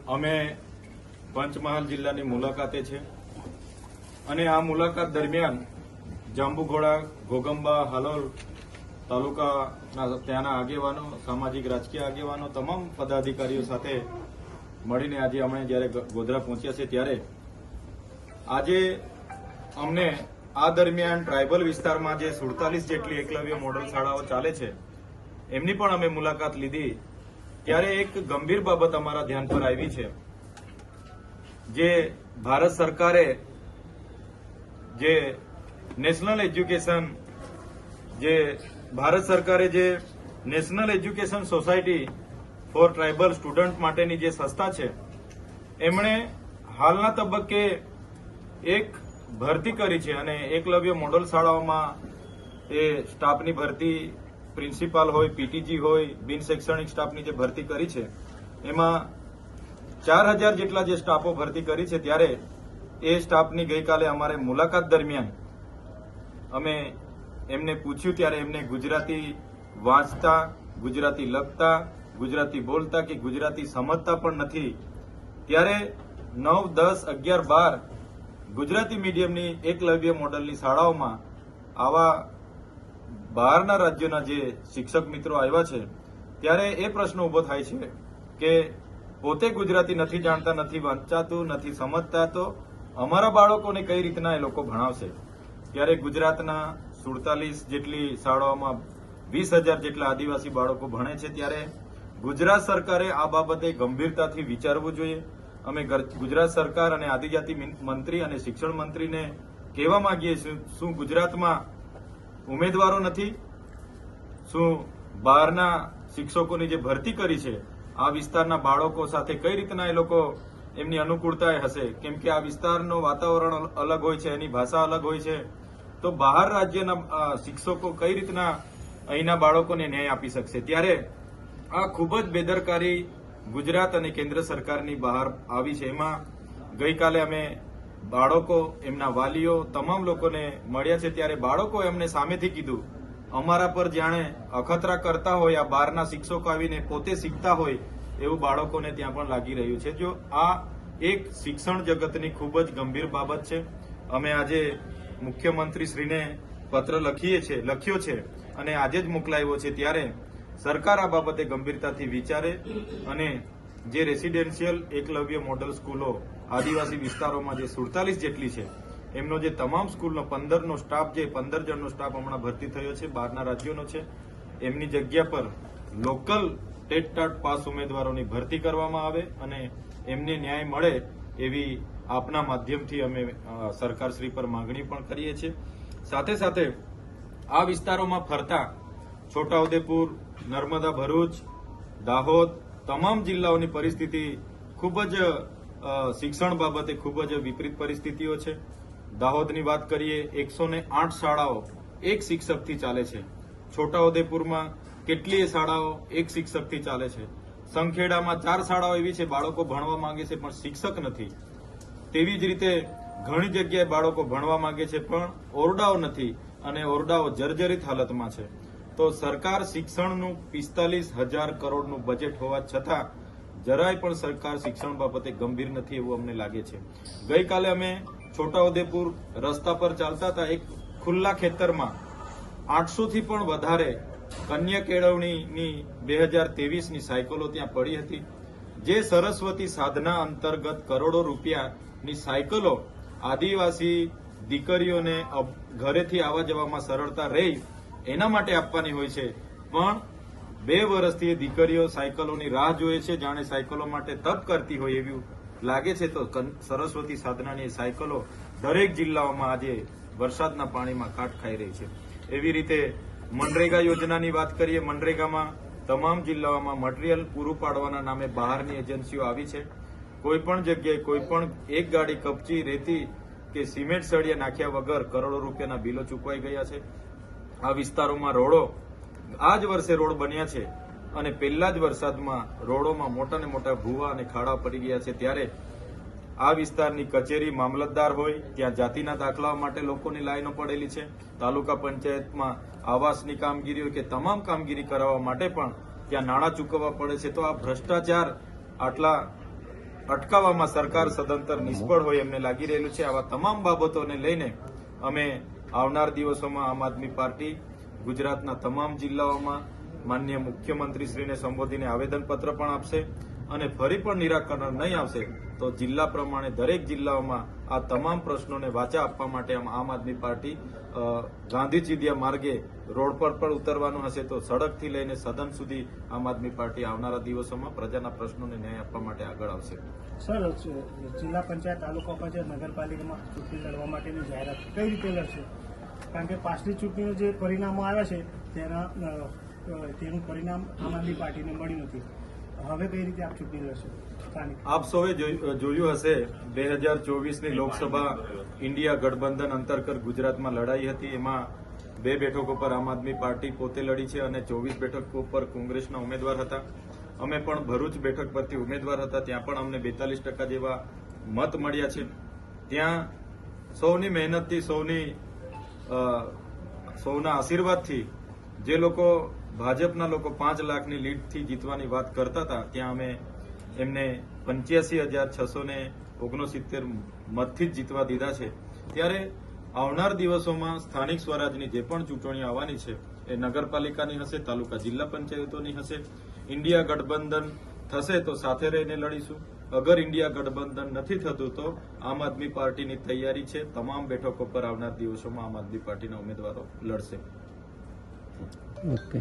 અમે પંચમહાલ જિલ્લાની મુલાકાતે છે અને આ મુલાકાત દરમિયાન જાંબુઘોડા, ઘોગંબા, હાલોલ તાલુકાના ત્યાંના આગેવાનો, સામાજિક રાજકીય આગેવાનો, તમામ પદાધિકારીઓ સાથે મળીને આજે અમે જ્યારે ગોધરા પહોંચ્યા છે ત્યારે આજે અમને આ દરમિયાન ટ્રાયબલ વિસ્તારમાં જે 47 જેટલી એકલવ્ય મોડલ શાળાઓ ચાલે છે એમની પણ અમે મુલાકાત લીધી ત્યારે એક ગંભીર બાબત અમારા ધ્યાન પર આવી છે। જે ભારત સરકારે જે national education society for tribal student માટેની જે સંસ્થા છે એમણે હાલના તબક્કે એક ભરતી કરી છે અને એકલવ્ય મોડલ શાળાઓમાં એ સ્ટાફની ભરતી, પ્રિન્સિપાલ હોય, પીટીજી હોય, બિન શૈક્ષણિક સ્ટાફની જે ભરતી કરી છે એમાં 4000 જેટલા જે સ્ટાફો ભરતી કરી છે ત્યારે એ સ્ટાફની ગઈકાલે અમારે મુલાકાત દરમિયાન અમે એમને પૂછ્યું ત્યારે એમને ગુજરાતી વાંચતા, ગુજરાતી લખતા, ગુજરાતી બોલતા કે ગુજરાતી સમજતા પણ નથી। ત્યારે 9, 10, 11, 12 ગુજરાતી મીડિયમની એકલવ્ય મોડલની શાળાઓમાં આવા બહારના રાજ્યોના જે શિક્ષક મિત્રો આવ્યા છે ત્યારે એ પ્રશ્ન ઉભો થાય છે કે પોતે ગુજરાતી નથી જાણતા, નથી વાંચાતું, નથી સમજતા, તો અમારા બાળકોને કઈ રીતના એ લોકો ભણાવશે? ત્યારે ગુજરાતના 47 જેટલી શાળાઓમાં 20,000 જેટલા આદિવાસી બાળકો ભણે છે ત્યારે ગુજરાત સરકારે આ બાબતે ગંભીરતાથી વિચારવું જોઈએ। અમે ગુજરાત સરકાર અને આદિજાતિ મંત્રી અને શિક્ષણ મંત્રીને કહેવા માંગીએ છીએ, શું ગુજરાતમાં ઉમેદવારો નથી? શું બહારના શિક્ષકોની જે ભરતી કરી છે આ વિસ્તારના બાળકો સાથે કઈ રીતના એ લોકો એમની અનુકૂળતા હશે? કેમ કે આ વિસ્તારનું વાતાવરણ અલગ હોય છે, એની ભાષા અલગ હોય છે, તો બહાર રાજ્યના શિક્ષકો કઈ રીતના અહીંના બાળકોને ન્યાય આપી શકશે? ત્યારે આ ખૂબ જ બેદરકારી ગુજરાત અને કેન્દ્ર સરકારની બહાર આવી છે। એમાં ગઈકાલે અમે બાળકો, એમના વાલીઓ, તમામ લોકોને મળ્યા છે ત્યારે બાળકો એમને સામેથી કીધું, અમારા પર જાણે અખતરા કરતા હોય આ બહારના શિક્ષકો આવીને પોતે શીખતા હોય એવું બાળકોને ત્યાં પણ લાગી રહ્યું છે। જો આ એક શિક્ષણ જગતની ખૂબ જ ગંભીર બાબત છે। અમે આજે મુખ્યમંત્રીશ્રીને પત્ર લખ્યો છે અને આજે જ મોકલાવ્યો છે ત્યારે સરકાર આ બાબતે ગંભીરતાથી વિચારે અને જે રેસિડેન્શિયલ એકલવ્ય મોડલ સ્કૂલો આદિવાસી વિસ્તારોમાં જે 47 જેટલી છે એમનો જે તમામ સ્કૂલનો 15 જણનો સ્ટાફ હમણાં ભરતી થયો છે, બહારના રાજ્યોનો છે, એમની જગ્યા પર લોકલ ટેટ પાસ ઉમેદવારોની ભરતી કરવામાં આવે અને એમને ન્યાય મળે એવી આપના માધ્યમથી અમે સરકારશ્રી પર માંગણી પણ કરીએ છીએ। સાથે સાથે આ વિસ્તારોમાં ફરતા છોટાઉદેપુર, નર્મદા, ભરૂચ, દાહોદ તમામ જિલ્લાઓની પરિસ્થિતિ ખૂબ જ શિક્ષણ બાબતે ખૂબ જ વિપરીત પરિસ્થિતિઓ છે। દાહોદની વાત કરીએ, 108 શાળાઓ એક શિક્ષકથી ચાલે છે। છોટાઉદેપુરમાં કેટલીય શાળાઓ એક શિક્ષકથી ચાલે છે। સંખેડામાં 4 શાળાઓ એવી છે બાળકો ભણવા માંગે છે પણ શિક્ષક નથી। તેવી જ રીતે ઘણી જગ્યાએ બાળકો ભણવા માંગે છે પણ ઓરડાઓ નથી અને ઓરડાઓ જર્જરિત હાલતમાં છે। તો સરકાર શિક્ષણનું 45,000 કરોડનું બજેટ હોવા છતાં જરાય પણ સરકાર શિક્ષણ બાબતે ગંભીર નથી એવું અમને લાગે છે। ગઈકાલે અમે છોટાઉદેપુર રસ્તા પર ચાલતા હતા, એક ખુલ્લા ખેતરમાં 800 થી પણ વધારે કન્યા કેળવણીની 2023ની સાયકલો ત્યાં પડી હતી। જે સરસ્વતી સાધના અંતર્ગત કરોડો રૂપિયાની સાયકલો આદિવાસી દીકરીઓને ઘરેથી આવવા જવામાં સરળતા રહે એના માટે આપવાની હોય છે, પણ 2 વર્ષથી એ દીકરીઓ સાયકલોની રાહ જોઈએ છે, જાણે સાયકલો માટે તપ કરતી હોય એવું લાગે છે। તો સરસ્વતી સાધનાની સાયકલો દરેક જિલ્લાઓમાં આજે વરસાદના પાણીમાં કાટ ખાઈ રહી છે। એવી રીતે મનરેગા યોજનાની વાત કરીએ, મનરેગામાં તમામ જિલ્લાઓમાં મટીરીયલ પૂરું પાડવાના નામે બહારની એજન્સીઓ આવી છે। કોઈ પણ જગ્યાએ કોઈ પણ એક ગાડી કપચી, રેતી કે સિમેન્ટ સળિયા નાખ્યા વગર કરોડો રૂપિયાના બિલો ચૂકવાઈ ગયા છે। આ વિસ્તારોમાં રોડો આ જ વર્ષે રોડ બન્યા છે અને પહેલા જ વરસાદમાં રોડોમાં મોટા ને મોટા ભૂવા અને ખાડા પડી ગયા છે। ત્યારે આ વિસ્તારની કચેરી, મામલતદાર હોય ત્યાં જાતિના દાખલાઓ માટે લોકોની લાઈનો પડેલી છે। તાલુકા પંચાયતમાં આવાસની કામગીરી હોય કે તમામ કામગીરી કરાવવા માટે પણ ત્યાં નાણાં ચૂકવવા પડે છે। તો આ ભ્રષ્ટાચાર આટલા અટકાવવામાં સરકાર સદંતર નિષ્ફળ હોય એમને લાગી રહેલું છે. આવા તમામ બાબતોને લઈને અમે આવનાર દિવસોમાં આમ આદમી પાર્ટી ગુજરાતના તમામ જિલ્લાઓમાં માનનીય મુખ્યમંત્રીશ્રીને સંબોધીને આવેદનપત્ર પણ આપશે અને ફરી પણ નિરાકરણ નહીં આવશે તો જિલ્લા પ્રમાણે દરેક જિલ્લાઓમાં આ તમામ પ્રશ્નોને વાચા આપવા માટે આમ આદમી પાર્ટી ગાંધી ચીડિયા માર્ગે રોડ પર પણ ઉતરવાનું હશે તો સડકથી લઈને સદન સુધી આમ આદમી પાર્ટી આવનારા દિવસોમાં પ્રજાના પ્રશ્નોને ન્યાય આપવા માટે આગળ આવશે. સર, જિલ્લા પંચાયત, તાલુકા પંચાયત, નગરપાલિકામાં ચૂંટણી લડવા માટેની જાહેરાત કઈ રીતે લડશે? કારણ કે પાછલી ચૂંટણીના જે પરિણામો આવ્યા છે તેનું પરિણામ આમ આદમી પાર્ટીને મળ્યું નથી. હવે કઈ રીતે આપ ચૂંટણી લડશો? આપ સૌએ જોયું હશે 2024ની લોકસભા ઇન્ડિયા ગઠબંધન અંતર્ગત ગુજરાતમાં લડાઈ હતી. એમાં 2 બેઠકો પર આમ આદમી પાર્ટી પોતે લડી છે અને 24 બેઠકો પર કોંગ્રેસના ઉમેદવાર હતા. અમે પણ ભરૂચ બેઠક પરથી ઉમેદવાર હતા, ત્યાં પણ અમને 42% જેવા મત મળ્યા છે. ત્યાં સૌની મહેનતથી, સૌના આશીર્વાદથી જે લોકો ભાજપના લોકો 5 લાખની લીડથી જીતવાની વાત કરતા હતા ત્યાં અમે એમને 85,669 મતથી જ જીતવા દીધા છે. ત્યારે આવનાર દિવસોમાં સ્થાનિક સ્વરાજની જે પણ ચૂંટણીઓ આવવાની છે એ નગરપાલિકાની હશે, તાલુકા જિલ્લા પંચાયતોની હશે. ઇન્ડિયા ગઠબંધન થશે તો સાથે રહીને લડીશું. અગર ઇન્ડિયા ગઠબંધન નથી થતું તો આમ આદમી પાર્ટીની તૈયારી છે. તમામ બેઠકો પર આવનાર દિવસોમાં આમ આદમી પાર્ટીના ઉમેદવારો લડશે. ઓકે.